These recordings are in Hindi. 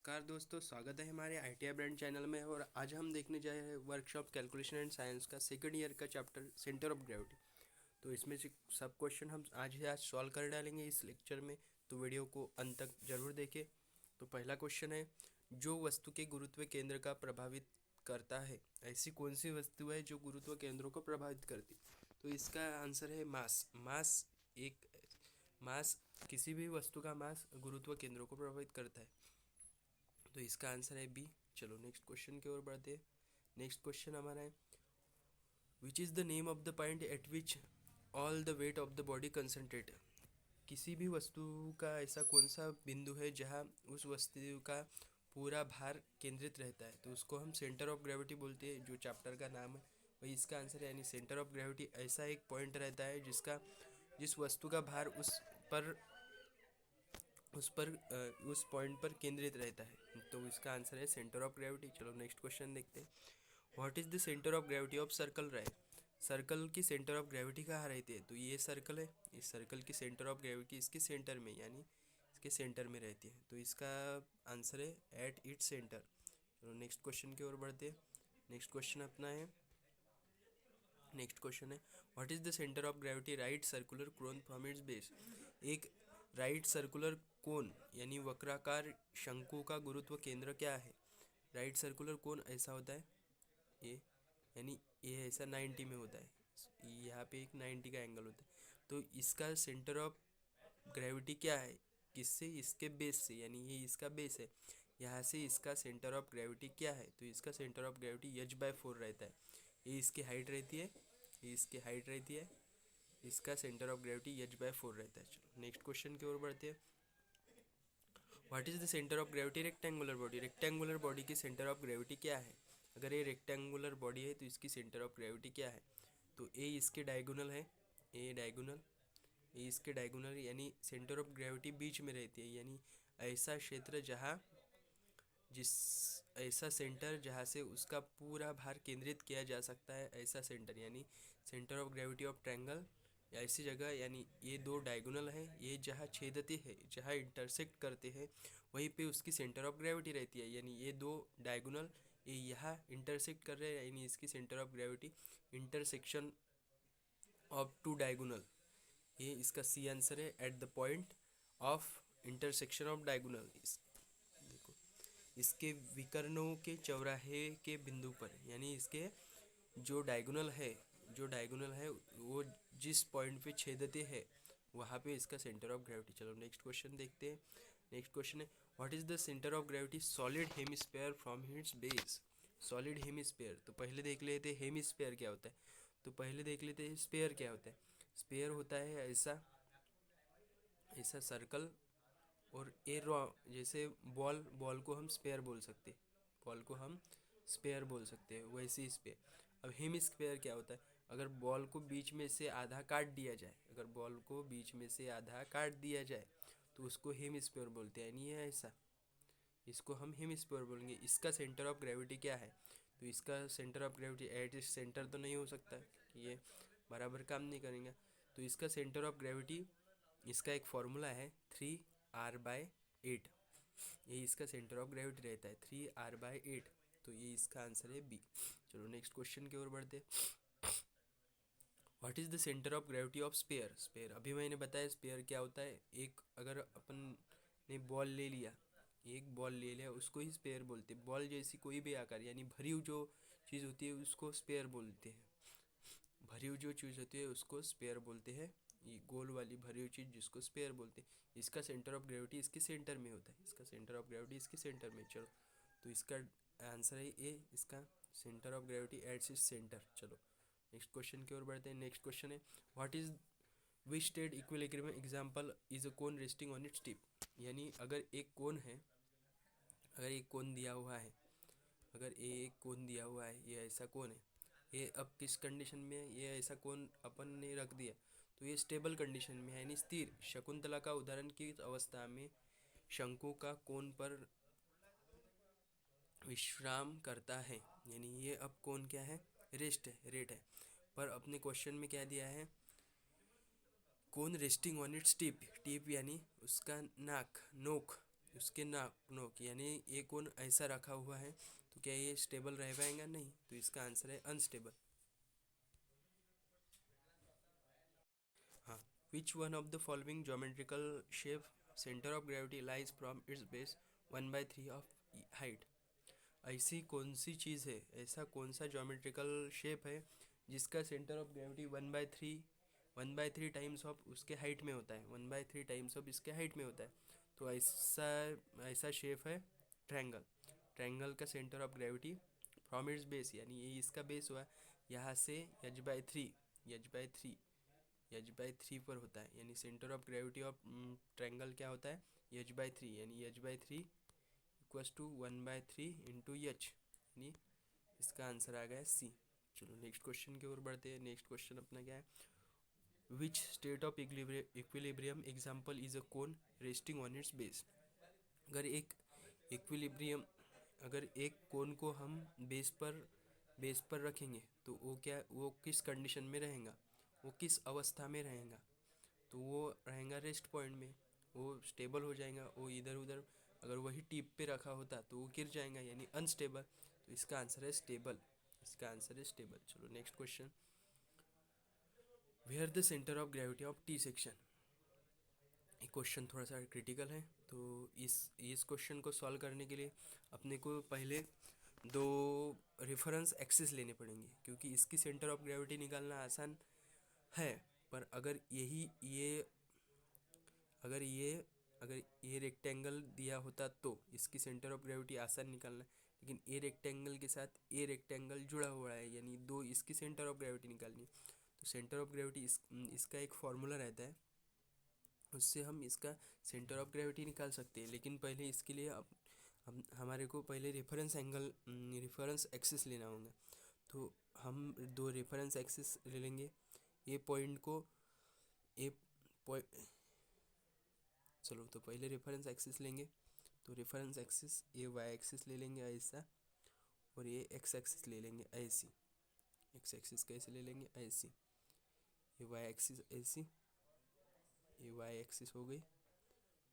नमस्कार दोस्तों, स्वागत है हमारे ITI ब्रांड चैनल में। और आज हम देखने जा रहे हैं वर्कशॉप कैलकुलेशन एंड साइंस का सेकंड ईयर का चैप्टर सेंटर ऑफ ग्रेविटी। तो इसमें से सब क्वेश्चन हम आज सॉल्व कर डालेंगे इस लेक्चर में, तो वीडियो को अंत तक जरूर देखें। तो पहला क्वेश्चन है, जो वस्तु के गुरुत्व केंद्र का प्रभावित करता है, ऐसी कौन सी वस्तु है जो गुरुत्व केंद्रों को प्रभावित करती। तो इसका आंसर है मास। मास किसी भी वस्तु का मास गुरुत्व केंद्रों को प्रभावित करता है, तो इसका आंसर है बी। चलो नेक्स्ट क्वेश्चन की ओर बढ़ते हैं। नेक्स्ट क्वेश्चन हमारा है, which is the name of the point eight which all the weight of the body concentrate. किसी भी वस्तु का ऐसा कौन सा बिंदु है जहाँ उस वस्तु का पूरा भार केंद्रित रहता है, तो उसको हम सेंटर ऑफ ग्रेविटी बोलते हैं। जो चैप्टर का नाम है वही इसका आंसर है, यानी सेंटर ऑफ ग्रेविटी ऐसा एक पॉइंट रहता है जिस वस्तु का भार पर उस पॉइंट पर केंद्रित रहता है, तो इसका आंसर है सेंटर ऑफ ग्रेविटी। चलो नेक्स्ट क्वेश्चन देखते हैं। What is the centre of gravity of circle रहे। सर्कल की सेंटर ऑफ ग्रेविटी कहाँ रहती है, तो ये सर्कल है, इस सर्कल की सेंटर ऑफ ग्रेविटी इसके सेंटर में, यानी इसके सेंटर में रहती है, तो इसका आंसर है एट इट्स सेंटर। चलो नेक्स्ट क्वेश्चन की ओर बढ़ते हैं। नेक्स्ट क्वेश्चन अपना है, नेक्स्ट क्वेश्चन है, what is the centre of gravity right circular cone from its base. एक राइट सर्कुलर कोन यानी वक्राकार शंकु का गुरुत्व केंद्र क्या है। राइट सर्कुलर कोन ऐसा होता है ये, यानी ये ऐसा 90 में होता है, यहाँ पे एक 90 का एंगल होता है, तो इसका सेंटर ऑफ ग्रेविटी क्या है, किससे, इसके बेस से, यानी ये इसका बेस है, यहाँ से इसका सेंटर ऑफ ग्रेविटी क्या है, तो इसका सेंटर ऑफ ग्रेविटी h/4 रहता है। ये इसकी हाइट रहती है, ये इसकी हाइट रहती है, इसका सेंटर ऑफ ग्रेविटी h/4 रहता है। चलो नेक्स्ट क्वेश्चन की ओर बढ़ते हैं। What is the centre of gravity rectangular body. Rectangular body की सेंटर ऑफ ग्रेविटी क्या है। अगर ये रेक्टेंगुलर बॉडी है तो इसकी सेंटर ऑफ ग्रेविटी क्या है, तो ए इसके डायगोनल है, ए डायगोनल, ए इसके डायगोनल, यानी सेंटर ऑफ ग्रेविटी बीच में रहती है, यानी ऐसा क्षेत्र जहाँ जिस ऐसा सेंटर जहाँ से उसका पूरा भार केंद्रित किया जा सकता है, ऐसा सेंटर, यानी centre of gravity of triangle ऐसी जगह, यानी ये दो डायगोनल है, ये जहाँ छेदते हैं, जहाँ इंटरसेक्ट करते हैं, वहीं पे उसकी सेंटर ऑफ ग्रेविटी रहती है, यानी ये दो डायगोनल ये यहाँ इंटरसेक्ट कर रहे हैं, यानी इसकी centre of gravity intersection of two diagonal, ये इसका सी आंसर है, at the point of intersection of diagonal. देखो इसके विकर्णों के चौराहे के बिंदु पर, यानी इसके जो डायगोनल है वो जिस पॉइंट पे छेदते हैं वहाँ पे इसका सेंटर ऑफ ग्रेविटी। चलो नेक्स्ट क्वेश्चन देखते हैं। नेक्स्ट क्वेश्चन है, what is the centre of gravity solid hemisphere from its base. Solid hemisphere, तो पहले देख लेते हैं हेमिस्फीयर क्या होता है, तो पहले देख लेते हैं स्फीयर क्या होता है। स्फीयर होता है ऐसा ऐसा सर्कल, और ए रॉ, जैसे बॉल को हम स्पेयर बोल सकते हैं, बॉल को हम स्पेयर बोल सकते हैं, वैसे ही स्पेयर। अब हेमी स्क्वेयर क्या होता है, अगर बॉल को बीच में से आधा काट दिया जाए, अगर बॉल को बीच में से आधा काट दिया जाए तो उसको हेमी स्क्वेयर बोलते हैं, नहीं है ऐसा, इसको हम हेमी स्क्वेयर बोलेंगे। इसका सेंटर ऑफ ग्रेविटी क्या है, तो इसका सेंटर ऑफ ग्रेविटी एट इस सेंटर तो नहीं हो सकता कि ये बराबर काम नहीं करेंगे, तो इसका सेंटर ऑफ ग्रेविटी, इसका एक फॉर्मूला है 3r/8, ये इसका सेंटर ऑफ ग्रेविटी रहता है 3r/8, तो ये इसका आंसर है बी। चलो नेक्स्ट क्वेश्चन की ओर बढ़ते। What is the centre of gravity of sphere. Sphere अभी मैंने बताया स्पेयर क्या होता है, एक अगर अपन ने बॉल ले लिया, एक बॉल ले लिया, उसको ही स्पेयर बोलते हैं। बॉल जैसी कोई भी आकार, यानी भरी हुई जो चीज़ होती है उसको स्पेयर बोलते हैं, भरी हुई जो चीज़ होती है उसको स्पेयर बोलते हैं, ये गोल वाली भरी हुई चीज़ जिसको स्पेयर बोलते हैं। इसका सेंटर ऑफ ग्रेविटी इसके सेंटर में होता है, इसका सेंटर ऑफ ग्रेविटी इसके सेंटर में। चलो तो इसका आंसर है ए, इसका सेंटर ऑफ ग्रेविटी एट्स इस सेंटर। चलो नेक्स्ट क्वेश्चन की ओर बढ़ते हैं। नेक्स्ट क्वेश्चन है, what is which state equilibrium example is a cone resting on its tip. यानी अगर एक कोन है, अगर एक कोन दिया हुआ है, अगर ये एक कोन दिया हुआ है, ये ऐसा कोन है, ये अब किस कंडीशन में है, ये ऐसा कोन अपन ने रख दिया तो ये स्टेबल कंडीशन में है, यानी स्थिर। शकुंतला का उदाहरण किस अवस्था में शंकु का कोन पर विश्राम करता है, यानी ये अब कोन क्या है, रेस्ट है, रेट है। पर अपने क्वेश्चन में क्या दिया है, cone resting on its tip, tip यानी उसका नाक, नोक, उसके नोक यानी ये कोण ऐसा रखा हुआ है, तो क्या ये स्टेबल रह पाएगा? नहीं, तो इसका आंसर है अनस्टेबल। हाँ, which one of the following geometrical shape centre of gravity lies from its base 1/3 of height? ऐसी कौन सी चीज़ है, ऐसा कौन सा ज्योमेट्रिकल शेप है जिसका centre of gravity 1/3 times of उसके हाइट में होता है, 1/3 टाइम्स ऑफ इसके हाइट में होता है? तो ऐसा ऐसा शेप है ट्रायंगल। ट्रायंगल का centre of gravity from its base, यानी ये इसका बेस हुआ यहाँ से h/3 पर होता है, यानी centre of gravity of triangle क्या होता है? h/3, यानी h/3 equals to 1/3 into H, यानी इसका आंसर आ गया सी। चलो नेक्स्ट क्वेश्चन की ओर बढ़ते हैं। नेक्स्ट क्वेश्चन अपना क्या है? Which state of equilibrium example is a cone resting on it's base? अगर एक इक्विलिब्रियम, अगर एक कोन को हम बेस पर रखेंगे तो वो किस कंडीशन में रहेगा, वो किस अवस्था में रहेगा? तो वो रहेगा रेस्ट पॉइंट में, वो स्टेबल हो जाएगा। वो इधर उधर अगर वही टिप पे रखा होता तो वो गिर जाएगा, यानी अनस्टेबल। तो इसका आंसर है स्टेबल, इसका आंसर है स्टेबल। चलो next question, where the centre of gravity of T section? ये क्वेश्चन थोड़ा सा क्रिटिकल है, तो इस क्वेश्चन को सॉल्व करने के लिए अपने को पहले दो रेफरेंस एक्सिस लेने पड़ेंगे, क्योंकि इसकी सेंटर ऑफ ग्रेविटी निकालना आसान है, पर अगर ये अगर ये रेक्टेंगल दिया होता तो इसकी सेंटर ऑफ ग्रेविटी आसान निकालना, लेकिन ए रेक्टेंगल के साथ ए रेक्टेंगल जुड़ा हुआ है, यानी दो इसकी सेंटर ऑफ ग्रेविटी निकालनी है। तो सेंटर ऑफ ग्रेविटी इसका एक फॉर्मूला रहता है, उससे हम इसका सेंटर ऑफ ग्रेविटी निकाल सकते हैं। लेकिन पहले इसके लिए हमारे को पहले रेफरेंस एक्सिस लेना होगा। तो हम दो रेफरेंस एक्सिस ले लेंगे। ए पॉइंट को ए पॉइंट चलो तो पहले रेफरेंस एक्सिस लेंगे, तो रेफरेंस एक्सिस ये वाई एक्सिस ले लेंगे ऐसा, और ये एक्स एक्सिस ले लेंगे ऐसी। एक्स एक्सिस कैसे ले लेंगे? ऐसी। ये वाई एक्सिस ऐसी, ये वाई एक्सिस हो गई,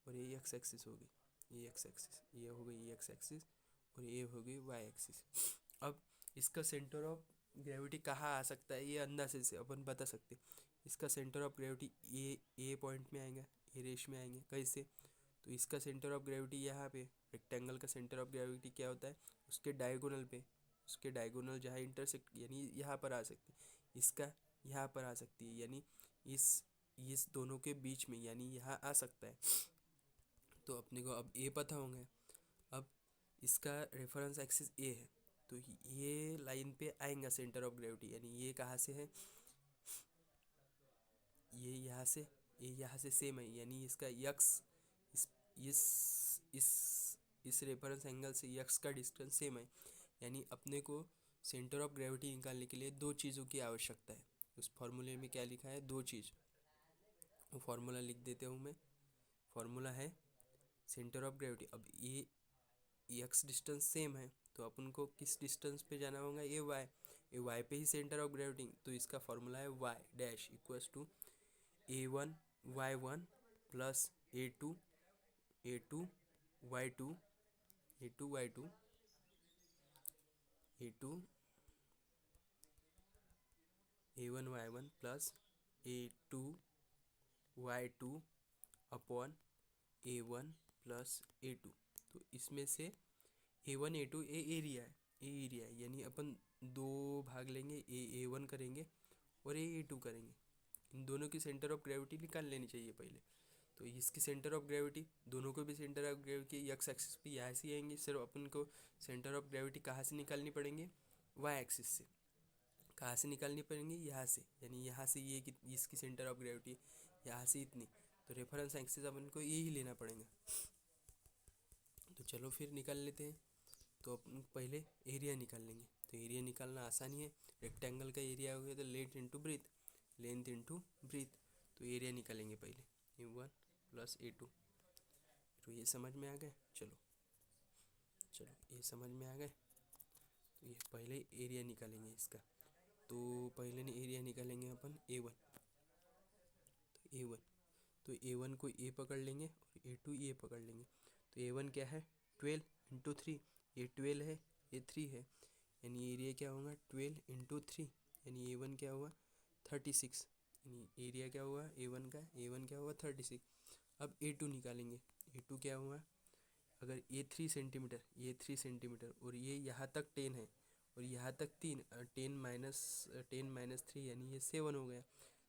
और ये एक्स एक्सिस हो गई, ये एक्स एक्सिस, ये हो गई ये एक्स एक्सिस, और ये हो गई वाई एक्सिस। अब इसका सेंटर ऑफ ग्रेविटी कहाँ आ सकता है, ये अंदाजे से अपन बता सकते हैं। इसका centre of gravity A point में आएगा, ए रेश में आएंगे। कैसे? तो इसका सेंटर ऑफ ग्रेविटी यहाँ पे, रेक्टेंगल का सेंटर ऑफ ग्रेविटी क्या होता है? उसके डायगोनल पे, उसके डायगोनल जहाँ इंटरसेक्ट, यानी यहाँ पर आ सकती है। इसका यहाँ पर आ सकती है, यानी इस दोनों के बीच में, यानी यहाँ आ सकता है। तो अपने को अब ए पता होंगे। अब इसका रेफरेंस एक्सिस ए है, तो ये लाइन पे आएगा सेंटर ऑफ ग्रेविटी, यानी ये कहाँ से है? ये यहाँ से सेम है, यानी इसका यक्स इस इस रेफरेंस एंगल से यक्स का डिस्टेंस सेम है। यानी अपने को सेंटर ऑफ ग्रेविटी निकालने के लिए दो चीज़ों की आवश्यकता है। उस फॉर्मूले में क्या लिखा है? दो चीज़। वो फार्मूला लिख देता हूँ मैं। फार्मूला है सेंटर ऑफ ग्रेविटी। अब ये एक्स डिस्टेंस सेम है, तो अपन को किस डिस्टेंस पे जाना होगा? ये वाई पे ही सेंटर ऑफ ग्रेविटी, तो इसका फार्मूला है Y dash equals to A1 plus A2 Y2 A2 A1 Y1 plus A2 Y2 upon A1 plus A2। तो इसमें से A1 A2 एरिया है, यानी अपन दो भाग लेंगे, A1 करेंगे और A2 करेंगे। इन दोनों की सेंटर ऑफ ग्रेविटी निकाल लेनी चाहिए पहले। तो इसकी सेंटर ऑफ ग्रेविटी, दोनों को भी centre of gravity x axis पे यहाँ से आएंगे। सिर्फ अपन को सेंटर ऑफ ग्रेविटी कहाँ से निकालनी पड़ेंगे? वाई एक्सिस से। कहाँ से निकालनी पड़ेंगे? यहाँ से, यानी यहाँ से ये कि इसकी सेंटर ऑफ ग्रेविटी यहाँ से इतनी, तो रेफरेंस एक्सिस अपन को ये ही लेना पड़ेगा। तो चलो फिर निकाल लेते हैं। तो अपन पहले एरिया निकाल लेंगे। तो एरिया निकालना आसानी है, रेक्टेंगल का एरिया हो गया तो लेंथ इंटू ब्रीथ। तो एरिया निकालेंगे पहले, A1 प्लस A2। तो ये समझ में आ गए? चलो ये समझ में आ गए। तो ये पहले एरिया निकालेंगे इसका। तो पहले एरिया निकालेंगे अपन A1। तो A1 को A पकड़ लेंगे और A2 ये पकड़ लेंगे। तो A1 क्या है 12 × 3, ये 12 है, ये 3 है, यानी एरिया क्या होगा 12 × 3, यानी A1 क्या हुआ 36, यानी एरिया क्या हुआ A1 का, A1 क्या हुआ 36। अब A2 निकालेंगे, A2 क्या हुआ, अगर ये 3 सेंटीमीटर, ये 3 सेंटीमीटर और ये यहाँ तक 10 है और यहाँ तक 3, 10 - 3 यानी ये 7 हो गया,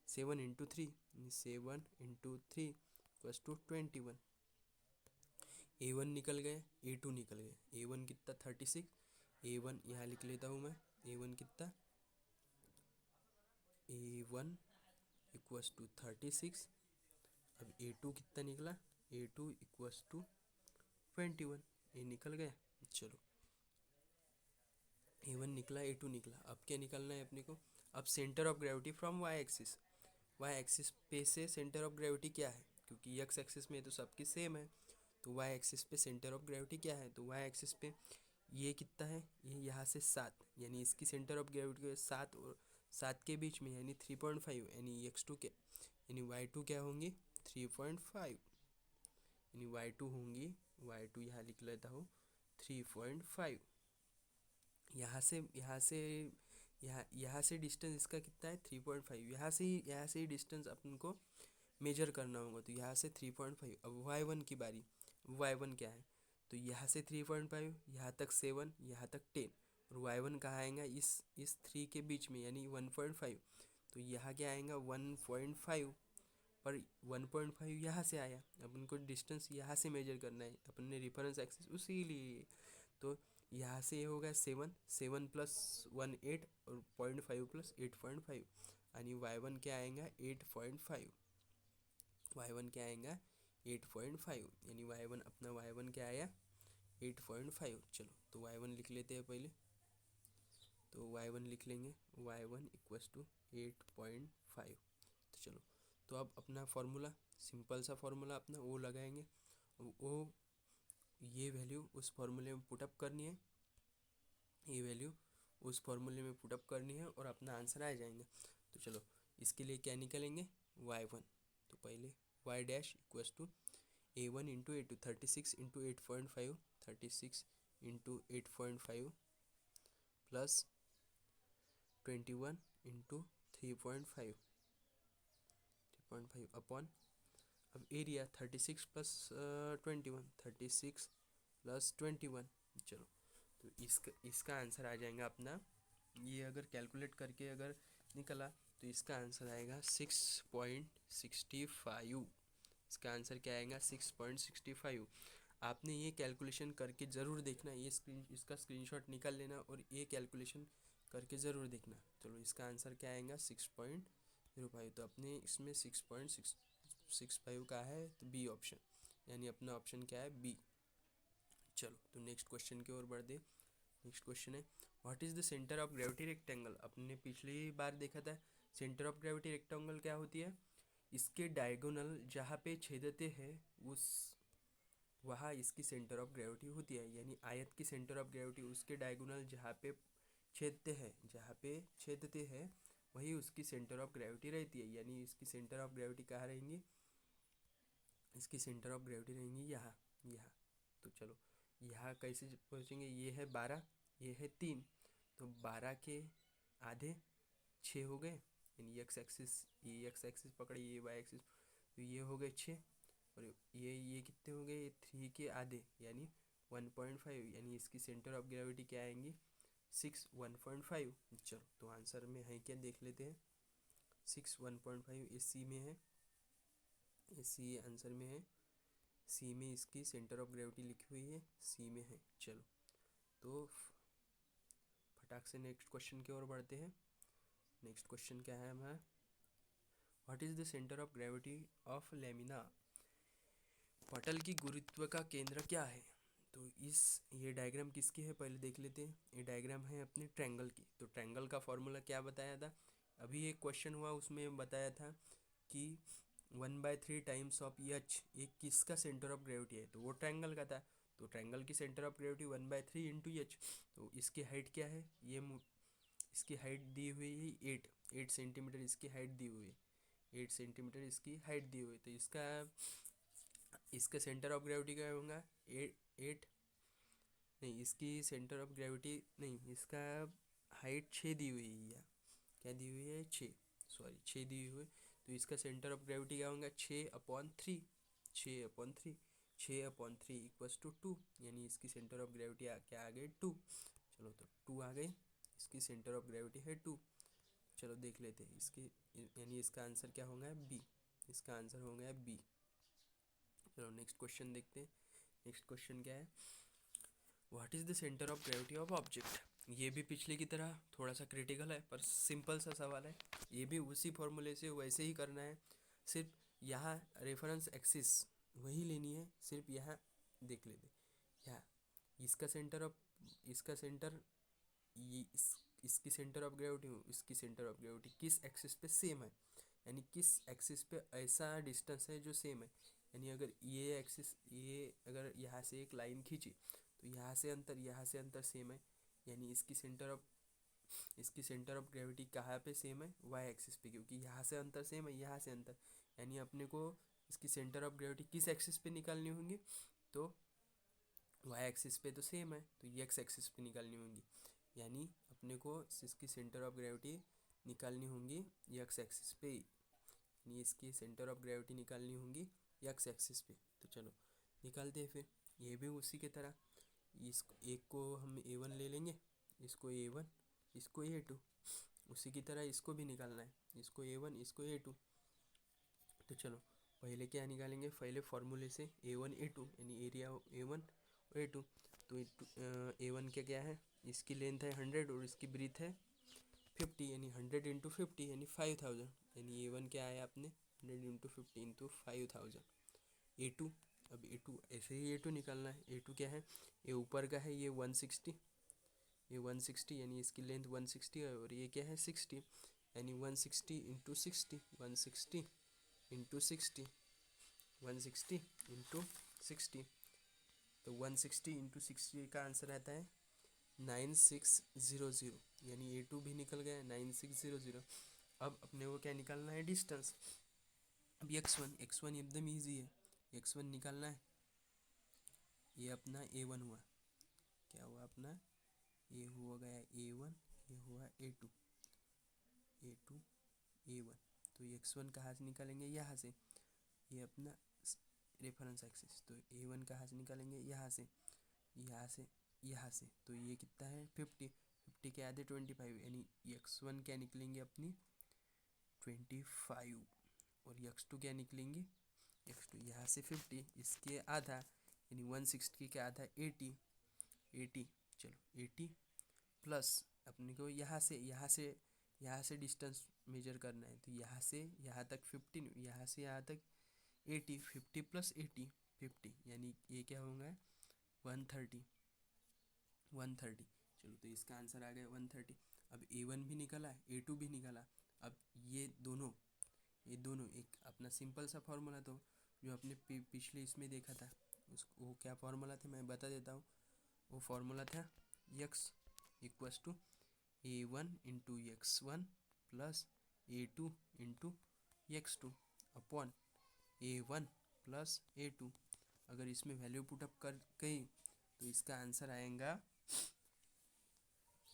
7 × 3, 7 × 3 = 21। A1 निकल गए, A2 निकल गए। A1 कितना 36, A1 यहाँ लिख लेता हूँ मैं, A1 कितना, A1 = 36। अब A2 कितना निकला, A2 = 21, ये निकल गया। चलो A1 निकला, A2 निकला, अब क्या निकालना है अपने को, अब centre of gravity from Y axis, Y axis पे से सेंटर ऑफ ग्रेविटी क्या है, क्योंकि एक्स एक्सिस में तो सबकी सेम है, तो वाई एक्सिस पे सेंटर ऑफ ग्रेविटी क्या है, तो वाई एक्सिस पे ये कितना है, ये यहाँ से 7, यानी इसकी सेंटर ऑफ ग्रेविटी 7 और 7 के बीच में, यानी 3.5, यानी x2 के, यानी y2 क्या होंगी 3.5, यानी y2 होंगी, y2 यहाँ लिख लेता हूँ 3.5। यहाँ से डिस्टेंस इसका कितना है 3.5, यहाँ से ही डिस्टेंस अपन को मेजर करना होगा, तो यहाँ से 3.5। अब y1 की बारी, y1 क्या है, तो यहाँ से 3.5, यहाँ तक 7, यहाँ तक 10, और y1 कहाँ आएगा इस 3 के बीच में, यानी 1.5, तो यहाँ क्या आएगा 1.5, पर 1.5 यहाँ से आया, अपन को डिस्टेंस यहाँ से मेजर करना है, अपन ने रेफरेंस एक्सिस उसी लिए, तो यहाँ से ये होगा 7, 7 + 1 8 और 0.5 + 8.5, यानी y1 क्या आएगा 8.5, y1 क्या आएगा 8.5, यानी y1 अपना y1 क्या आया 8.5। चलो तो y1 लिख लेते हैं पहले, तो y1 लिख लेंगे, y1 = 8.5। तो चलो, तो अब अपना फार्मूला, सिंपल सा फार्मूला अपना वो लगाएंगे, वो ये वैल्यू उस फार्मूले में पुटअप करनी है, ये वैल्यू उस फार्मूले में पुटअप करनी है और अपना आंसर आ जाएंगे। तो चलो इसके लिए क्या निकालेंगे y1, तो पहले y' = A1 × A2, 36 × 8.5, 36 × 8.5 + 21 × 3.5 अपॉन, अब एरिया 36 + 21, 36 + 21। चलो तो इसका आंसर आ जाएगा अपना, ये अगर कैलकुलेट करके अगर निकला तो इसका आंसर आएगा 6.65। इसका आंसर क्या आएगा 6.65। आपने ये कैलकुलेशन करके ज़रूर देखना, इसका स्क्रीनशॉट निकाल लेना और ये कैलकुलेशन करके ज़रूर देखना। चलो इसका आंसर क्या आएगा 6.05, तो अपने इसमें 6.65 का है, तो बी ऑप्शन, यानी अपना ऑप्शन क्या है बी। चलो तो नेक्स्ट क्वेश्चन की ओर बढ़ दे। नेक्स्ट क्वेश्चन है what is the centre of gravity rectangle. अपने पिछली बार देखा था सेंटर ऑफ ग्रेविटी रेक्टेंगल क्या होती है, इसके डायगोनल जहाँ पे छेदते हैं उस वहाँ इसकी सेंटर ऑफ ग्रेविटी होती है, यानी आयत की सेंटर ऑफ ग्रेविटी उसके डायगोनल जहाँ पे छेदते हैं वही उसकी सेंटर ऑफ ग्रेविटी रहती है, यानी इसकी सेंटर ऑफ ग्रेविटी कहाँ रहेंगी, इसकी सेंटर ऑफ ग्रेविटी रहेंगी यहाँ। तो चलो यहाँ कैसे पहुँचेंगे, ये है 12, ये है 3, तो 12 के आधे 6 हो गए, यानी एक्स एक्सिस पकड़े, ये वाई एक्सिस, तो ये हो गए 6, और ये कितने हो गए, ये 3 के आधे यानी 1.5, यानी इसकी सेंटर ऑफ ग्रेविटी क्या आएंगी 6 1.5। चलो तो आंसर में है क्या देख लेते हैं, 6 1.5 ये सी में है, ये सी आंसर में है, सी में इसकी सेंटर ऑफ ग्रेविटी लिखी हुई है, सी में है। चलो तो फटाक से नेक्स्ट क्वेश्चन की ओर बढ़ते हैं। नेक्स्ट क्वेश्चन क्या है हमारा, what is the centre of gravity of lamina. पटल की गुरुत्व का केंद्र क्या है, तो ये डायग्राम किसकी है पहले देख लेते हैं। ये डायग्राम है अपने ट्रायंगल की, तो ट्रायंगल का फॉर्मूला क्या बताया था, अभी एक क्वेश्चन हुआ उसमें बताया था कि 1/3 टाइम्स ऑफ एच ये किसका सेंटर ऑफ ग्रेविटी है, तो वो ट्रायंगल का था, तो ट्रायंगल की सेंटर ऑफ ग्रेविटी 1/3 × एच, तो इसकी हाइट क्या है, इसकी हाइट दी हुई है 8 सेंटीमीटर इसकी हाइट दी हुई है, 8 सेंटीमीटर इसकी हाइट दी हुई है, तो इसका इसका सेंटर ऑफ ग्रेविटी क्या होगा 8, नहीं इसकी सेंटर ऑफ ग्रेविटी नहीं, इसका हाइट 6 दी हुई है, या क्या दी हुई है 6, सॉरी 6 दी हुई है। तो इसका सेंटर ऑफ ग्रेविटी क्या होगा 6/3, 6/3, 6/3 इक्वल्स टू 2, यानी इसकी सेंटर ऑफ ग्रेविटी क्या आ गई 2। चलो तो 2 आ गई, इसकी सेंटर ऑफ ग्रेविटी है 2। चलो देख लेते हैं इसकी, यानी इसका आंसर क्या होगा बी, इसका आंसर होगा बी। चलो नेक्स्ट क्वेश्चन देखते हैं। नेक्स्ट क्वेश्चन क्या है, what is the centre of gravity of object. ये भी पिछले की तरह थोड़ा सा क्रिटिकल है, पर सिंपल सा सवाल है। ये भी उसी फॉर्मूले से वैसे ही करना है, सिर्फ यहाँ रेफरेंस एक्सिस वही लेनी है, सिर्फ यहाँ देख लेते यहाँ इसका सेंटर ये इसकी सेंटर ऑफ ग्रेविटी, इसकी सेंटर ऑफ ग्रेविटी किस एक्सिस पे सेम है, यानी किस एक्सिस पे ऐसा डिस्टेंस है जो सेम है। यानी अगर ये एक्सिस, ये अगर यहाँ से एक लाइन खींची तो यहाँ से अंतर सेम है, यानी इसकी सेंटर ऑफ ग्रेविटी कहाँ पे सेम है, वाई एक्सिस पे, क्योंकि यहाँ से अंतर सेम है, यहाँ से अंतर, यानी अपने को इसकी सेंटर ऑफ ग्रेविटी किस एक्सिस पे निकालनी होंगी, तो वाई एक्सिस पे तो सेम है, तो एक्स एक्सिस पे निकालनी होंगी, यानी अपने को इसकी सेंटर ऑफ ग्रेविटी निकालनी होंगी एक्स एक्सिस पे, यानी इसकी सेंटर ऑफ ग्रेविटी निकालनी होंगी एक्स एक्सिस पे। तो चलो निकालते हैं फिर, ये भी उसी की तरह, इस एक को हम A1 ले लेंगे, इसको A1, इसको A2, उसी की तरह इसको भी निकालना है, इसको A1, इसको A2। तो चलो पहले क्या निकालेंगे, पहले फार्मूले से A1 A2, यानी एरिया A1 और A2। तो A1 क्या है, इसकी लेंथ है 100 और इसकी ब्रीथ है 50, यानी 100 इंटू 50 यानी 5000, यानी A1 क्या आया आपने 100 इंटू 50 इंटू 5000। A2, अब A2 ऐसे ही A2 निकालना है, A2 क्या है, ये ऊपर का है, ये 160, ये 160 यानी इसकी लेंथ 160 है, और ये क्या है 60, यानी 160 इंटू 60, 160 इंटू 60, 160 इंटू 60, तो 160 इंटू 60 का आंसर आता है 9600, यानी A2 भी निकल गया 9600। अब अपने को क्या निकालना है डिस्टेंस, अब x1 एकदम ईजी है, x1 निकालना है, ये अपना A1 हुआ, क्या हुआ अपना, ये हुआ गया A1, ये हुआ A2, A1। तो x1 कहाँ से निकालेंगे, यहाँ से, ये अपना रेफरेंस एक्सिस, तो A1 कहाँ से निकालेंगे, यहाँ से, यहाँ से, तो ये कितना है 50 के आधे 25, यानी x1 क्या निकलेंगे अपनी 25, और x2 क्या निकलेंगे, x2 यहाँ से 50, इसके आधा यानी 160 के आधा 80। चलो 80 प्लस अपने को यहाँ से डिस्टेंस मेजर करना है, तो यहाँ से यहाँ तक 15, यहाँ से यहाँ तक 80, 50 प्लस 80 50, यानी ये क्या होगा 130। चलो तो इसका आंसर आ गया 130। अब A1 भी निकला, A2 भी निकला, अब ये दोनों एक अपना सिंपल सा फॉर्मूला, तो जो अपने पिछले इसमें देखा था वो क्या फॉर्मूला था मैं बता देता हूँ। वो फॉर्मूला था x equals to A1 into x1 plus A2 into x2 upon A1 plus A2। अगर इसमें वैल्यू पुटअप कर गई तो इसका आंसर आएगा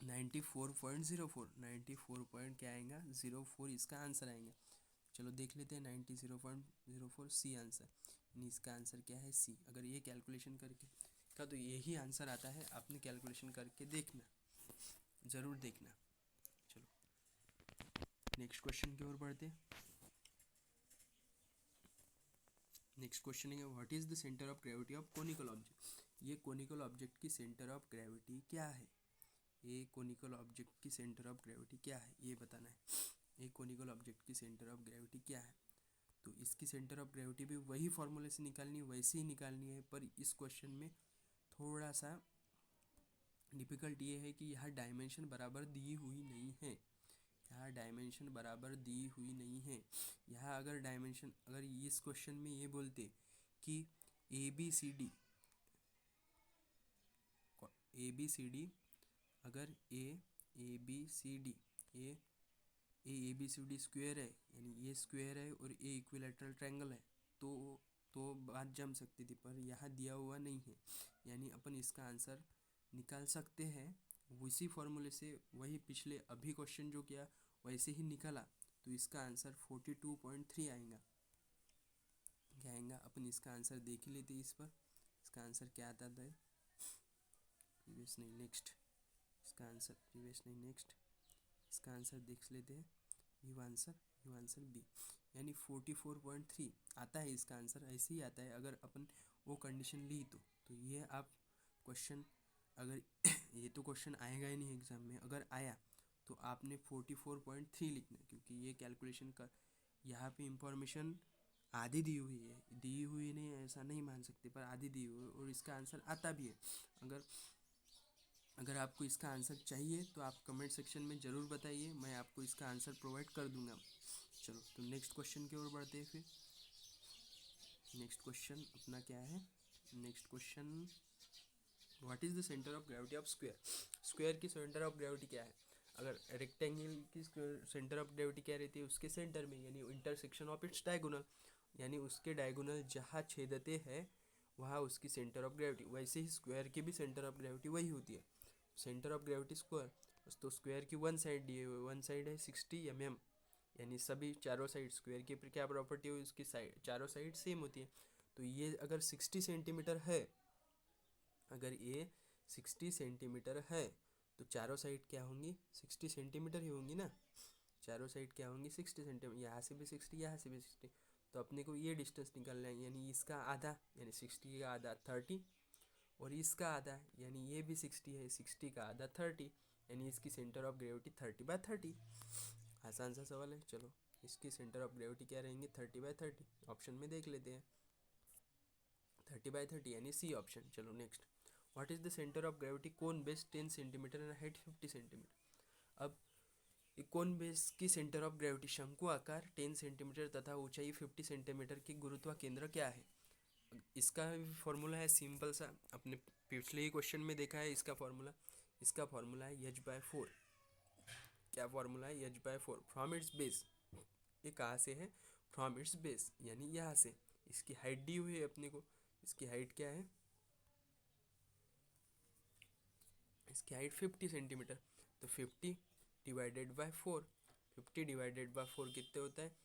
94.04, 94 पॉइंट क्या आएगा 04, इसका आंसर आएगा। चलो देख लेते हैं 90.04 सी आंसर, यानी इसका आंसर क्या है सी। अगर ये कैलकुलेशन करके का तो यही आंसर आता है, आपने कैलकुलेशन करके देखना, ज़रूर देखना। चलो नेक्स्ट क्वेश्चन की ओर बढ़ते। नेक्स्ट क्वेश्चन है what is the centre of gravity of conical object. ये कोनिकल ऑब्जेक्ट की सेंटर ऑफ ग्रेविटी क्या है, ये कोनिकल ऑब्जेक्ट की सेंटर ऑफ ग्रेविटी क्या है ये बताना है। ये कोनिकल ऑब्जेक्ट की सेंटर ऑफ ग्रेविटी क्या है, तो इसकी सेंटर ऑफ ग्रेविटी भी वही फॉर्मूले से निकालनी है, वैसे ही निकालनी है, पर इस क्वेश्चन में थोड़ा सा डिफ़िकल्ट ये है कि यहाँ डायमेंशन बराबर दी हुई नहीं है, यहाँ डायमेंशन बराबर दी हुई नहीं है। यहाँ अगर इस क्वेश्चन में ये बोलते कि ABCD अगर ABCD स्क्वायर है, यानी ये स्क्वायर है और ये इक्विलैटरल ट्रायंगल है, तो तो बात जम सकती थी, पर यहाँ दिया हुआ नहीं है, यानी अपन इसका आंसर निकाल सकते हैं उसी फॉर्मूले से। वही पिछले अभी क्वेश्चन जो किया वैसे ही निकाला, तो इसका आंसर 42.3 आएगा। क्या आएगा, अपन इसका आंसर देख ही लेते इस पर। इसका आंसर क्या आता है, प्रीवियस नहीं नेक्स्ट, इसका आंसर प्रीवियस नहीं नेक्स्ट, इसका आंसर देख लेते हैं। यू आंसर बी, यानी 44.3 आता है इसका आंसर। ऐसे ही आता है अगर अपन वो कंडीशन ली तो ये आप क्वेश्चन, अगर ये तो क्वेश्चन आएगा ही नहीं एग्जाम में, अगर आया तो आपने 44.3 लिखना, क्योंकि ये कैलकुलेशन का यहाँ पे इंफॉर्मेशन आधी दी हुई नहीं ऐसा नहीं मान सकते, पर आधी दी हुई और इसका आंसर आता भी है। अगर आपको इसका आंसर चाहिए तो आप कमेंट सेक्शन में ज़रूर बताइए, मैं आपको इसका आंसर प्रोवाइड कर दूंगा। चलो तो नेक्स्ट क्वेश्चन की ओर बढ़ते हैं फिर। नेक्स्ट क्वेश्चन अपना क्या है, next question, what is the centre of gravity of square. Square की सेंटर ऑफ ग्रेविटी क्या है। अगर रेक्टेंगल की सेंटर ऑफ ग्रेविटी क्या रहती है, उसके सेंटर में, यानी इंटरसेक्शन ऑफ इट्स डायगोनल, यानी उसके डायगोनल जहाँ छेदते हैं वहाँ उसकी सेंटर ऑफ ग्रेविटी। वैसे ही स्क्वायर की भी सेंटर ऑफ ग्रेविटी वही होती है, सेंटर ऑफ ग्रेविटी स्क्वायर। तो स्क्वायर की वन साइड दी हुई, वन साइड है 60 mm, यानी सभी चारों साइड स्क्वायर की क्या प्रॉपर्टी हुई, उसकी साइड चारों साइड सेम होती है। तो ये अगर 60 सेंटीमीटर है, अगर ये 60 सेंटीमीटर है तो चारों साइड क्या होंगी, 60 सेंटीमीटर ही होंगी ना। चारों साइड क्या होंगी, 60 सेंटीमीटर, यहाँ से भी 60, यहाँ से भी 60। तो अपने को ये डिस्टेंस निकालना है, यानी इसका आधा, यानी 60 का आधा 30, और इसका आधा, यानी ये भी 60 है, 60 का आधा 30, यानी इसकी सेंटर ऑफ ग्रेविटी 30/30। आसान सा सवाल है। चलो इसकी सेंटर ऑफ ग्रेविटी क्या रहेंगे, 30/30। ऑप्शन में देख लेते हैं, 30/30 यानी सी ऑप्शन। चलो next, what is the centre of gravity cone base 10 centimetre and height 50 centimetre. अब कोन बेस की सेंटर ऑफ ग्रेविटी, शंकु आकार 10 सेंटीमीटर तथा ऊंचाई 50 सेंटीमीटर की गुरुत्व केंद्र क्या है। इसका फॉर्मूला है सिंपल सा, अपने पिछले ही क्वेश्चन में देखा है इसका फॉर्मूला। इसका फॉर्मूला है h/4। क्या फॉर्मूला है, h/4 फ्रॉम इट्स बेस। ये कहाँ से है, फ्रॉम इट्स बेस, यानी यहाँ से। इसकी हाइट दी हुई है अपने को, इसकी हाइट क्या है, इसकी हाइट 50 सेंटीमीटर। तो 50/4, 50/4 कितने होता है,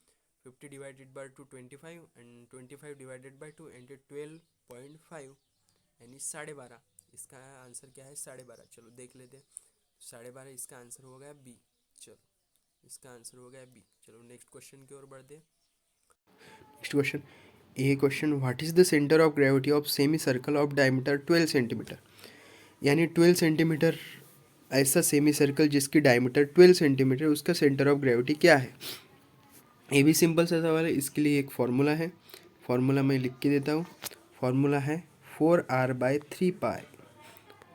50/2 25, एंड 25/2 एंड 12.5, यानी 12.5। इसका आंसर क्या है, 12.5। चलो देख लेते हैं, 12.5 इसका आंसर हो गया बी। चलो इसका आंसर हो गया बी। चलो नेक्स्ट क्वेश्चन की ओर बढ़ते हैं। Next question, A question, what is the centre of gravity of semi circle of diameter 12 centimetre. यानी 12 सेंटीमीटर ऐसा सेमी सर्कल जिसकी डायमीटर 12 सेंटीमीटर, उसका सेंटर ऑफ ग्रेविटी क्या है। ये भी सिंपल सा सवाल है। इसके लिए एक फार्मूला है, फार्मूला मैं लिख के देता हूँ। फार्मूला है 4r/3 पाई,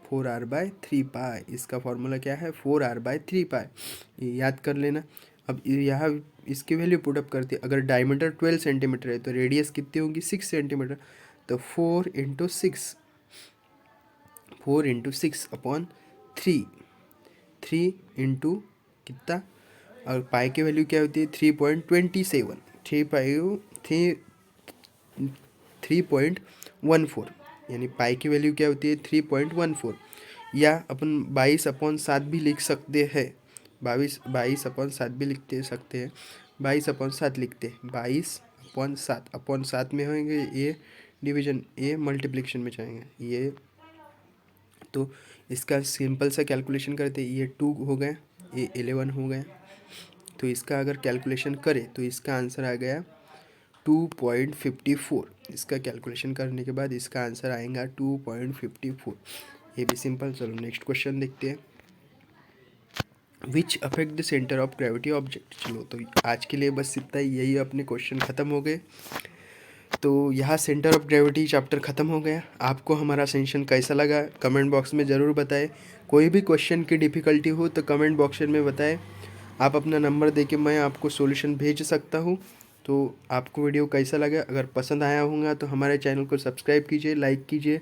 4r/3 पाई। इसका फार्मूला क्या है, 4r/3 पाई, ये याद कर लेना। अब यहाँ इसकी वैल्यू पुटअप करते, अगर डायमीटर 12 सेंटीमीटर है तो रेडियस कितनी होगी, 6 सेंटीमीटर। तो 4 × 6 अपॉन 3, 3 इंटू कितना, और पाई की वैल्यू क्या होती है 3.27, 3.14, यानी पाई की वैल्यू क्या होती है 3.14। या अपन 22/7 भी लिख सकते हैं, 22/7 भी लिखते सकते हैं, 22/7 लिखते हैं, 22/7 में होंगे ये डिवीजन, ये मल्टीप्लिकेशन में जाएंगे ये। तो इसका सिंपल सा कैलकुलेशन करते, ये 2 हो गए, ये 11 हो गए। तो इसका अगर कैलकुलेशन करें तो इसका आंसर आ गया 2.54। इसका कैलकुलेशन करने के बाद इसका आंसर आएगा 2.54। ये भी सिंपल। चलो नेक्स्ट क्वेश्चन देखते हैं, which affect the centre of gravity object. चलो तो आज के लिए बस इतना ही, यही अपने क्वेश्चन ख़त्म हो गए। तो यहाँ सेंटर ऑफ ग्रेविटी चैप्टर ख़त्म हो गया। आपको हमारा सेशन कैसा लगा कमेंट बॉक्स में ज़रूर बताएं। कोई भी क्वेश्चन की डिफ़िकल्टी हो तो कमेंट बॉक्स में बताएं। आप अपना नंबर देके मैं आपको सॉल्यूशन भेज सकता हूँ। तो आपको वीडियो कैसा लगा, अगर पसंद आया होगा तो हमारे चैनल को सब्सक्राइब कीजिए, लाइक कीजिए